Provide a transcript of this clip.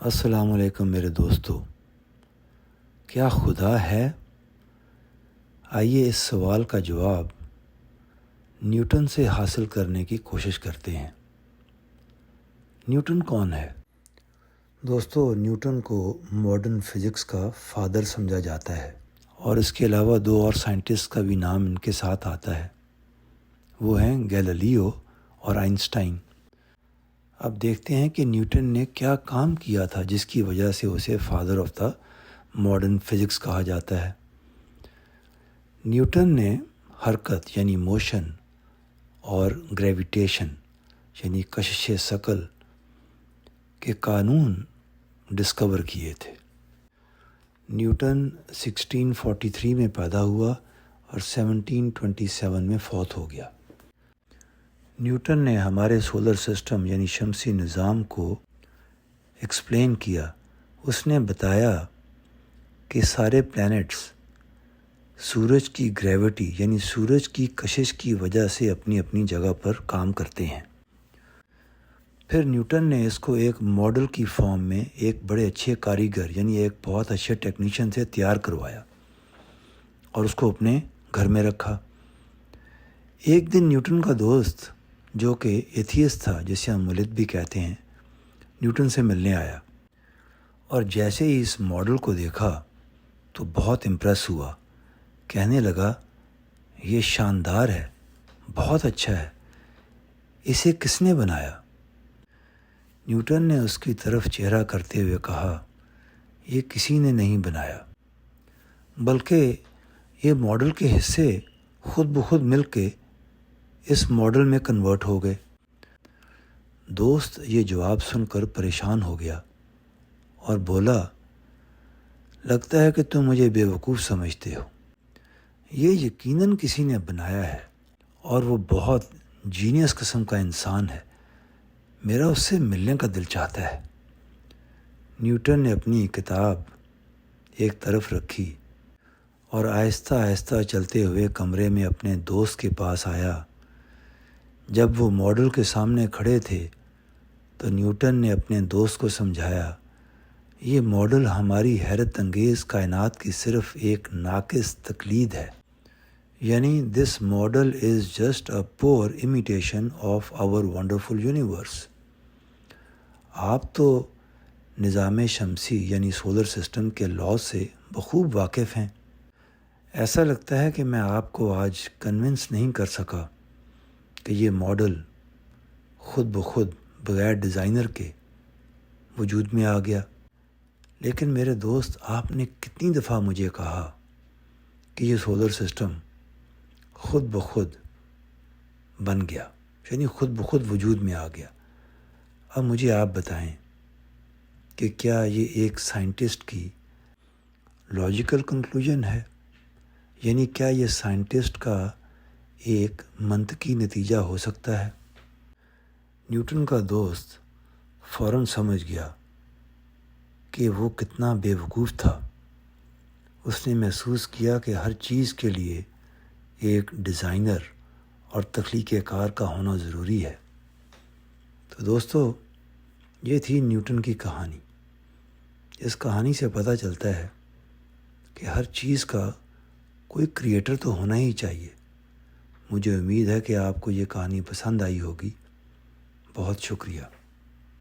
السلام علیکم میرے دوستو، کیا خدا ہے؟ آئیے اس سوال کا جواب نیوٹن سے حاصل کرنے کی کوشش کرتے ہیں۔ نیوٹن کون ہے؟ دوستو، نیوٹن کو ماڈرن فزکس کا فادر سمجھا جاتا ہے، اور اس کے علاوہ دو اور سائنٹسٹ کا بھی نام ان کے ساتھ آتا ہے۔ وہ ہیں گیلیلیو اور آئنسٹائن۔ اب دیکھتے ہیں کہ نیوٹن نے کیا کام کیا تھا جس کی وجہ سے اسے father of the modern physics کہا جاتا ہے۔ نیوٹن نے حرکت یعنی موشن اور گریویٹیشن یعنی کشش ثقل کے قانون ڈسکور کیے تھے۔ نیوٹن 1643 میں پیدا ہوا اور 1727 میں فوت ہو گیا۔ نیوٹن نے ہمارے سولر سسٹم یعنی شمسی نظام کو ایکسپلین کیا۔ اس نے بتایا کہ سارے پلینٹس سورج کی گریوٹی یعنی سورج کی کشش کی وجہ سے اپنی اپنی جگہ پر کام کرتے ہیں۔ پھر نیوٹن نے اس کو ایک ماڈل کی فارم میں ایک بڑے اچھے کاریگر یعنی ایک بہت اچھے ٹیکنیشین سے تیار کروایا اور اس کو اپنے گھر میں رکھا۔ ایک دن نیوٹن کا دوست جو کہ ایتھیسٹ تھا، جسے ہم ملحد بھی کہتے ہیں، نیوٹن سے ملنے آیا، اور جیسے ہی اس ماڈل کو دیکھا تو بہت امپریس ہوا۔ کہنے لگا، یہ شاندار ہے، بہت اچھا ہے، اسے کس نے بنایا؟ نیوٹن نے اس کی طرف چہرہ کرتے ہوئے کہا، یہ کسی نے نہیں بنایا، بلکہ یہ ماڈل کے حصے خود بخود مل کے اس ماڈل میں کنورٹ ہو گئے۔ دوست یہ جواب سن کر پریشان ہو گیا اور بولا، لگتا ہے کہ تم مجھے بے وقوف سمجھتے ہو، یہ یقیناً کسی نے بنایا ہے اور وہ بہت جینیس قسم کا انسان ہے، میرا اس سے ملنے کا دل چاہتا ہے۔ نیوٹن نے اپنی کتاب ایک طرف رکھی اور آہستہ آہستہ چلتے ہوئے کمرے میں اپنے دوست کے پاس آیا۔ جب وہ ماڈل کے سامنے کھڑے تھے تو نیوٹن نے اپنے دوست کو سمجھایا، یہ ماڈل ہماری حیرت انگیز کائنات کی صرف ایک ناقص تقلید ہے، یعنی this model is just a pure imitation of our wonderful universe. آپ تو نظام شمسی یعنی سولر سسٹم کے لاز سے بخوب واقف ہیں۔ ایسا لگتا ہے کہ میں آپ کو آج کنونس نہیں کر سکا کہ یہ ماڈل خود بخود بغیر ڈیزائنر کے وجود میں آ گیا، لیکن میرے دوست، آپ نے کتنی دفعہ مجھے کہا کہ یہ سولر سسٹم خود بخود بن گیا، یعنی خود بخود وجود میں آ گیا۔ اب مجھے آپ بتائیں کہ کیا یہ ایک سائنٹسٹ کی لاجیکل کنکلوژن ہے؟ یعنی کیا یہ سائنٹسٹ کا ایک منطقی نتیجہ ہو سکتا ہے؟ نیوٹن کا دوست فوراً سمجھ گیا کہ وہ کتنا بے وقوف تھا۔ اس نے محسوس کیا کہ ہر چیز کے لیے ایک ڈیزائنر اور تخلیق کار کا ہونا ضروری ہے۔ تو دوستو، یہ تھی نیوٹن کی کہانی۔ اس کہانی سے پتہ چلتا ہے کہ ہر چیز کا کوئی کریٹر تو ہونا ہی چاہیے۔ مجھے امید ہے کہ آپ کو یہ کہانی پسند آئی ہوگی۔ بہت شکریہ۔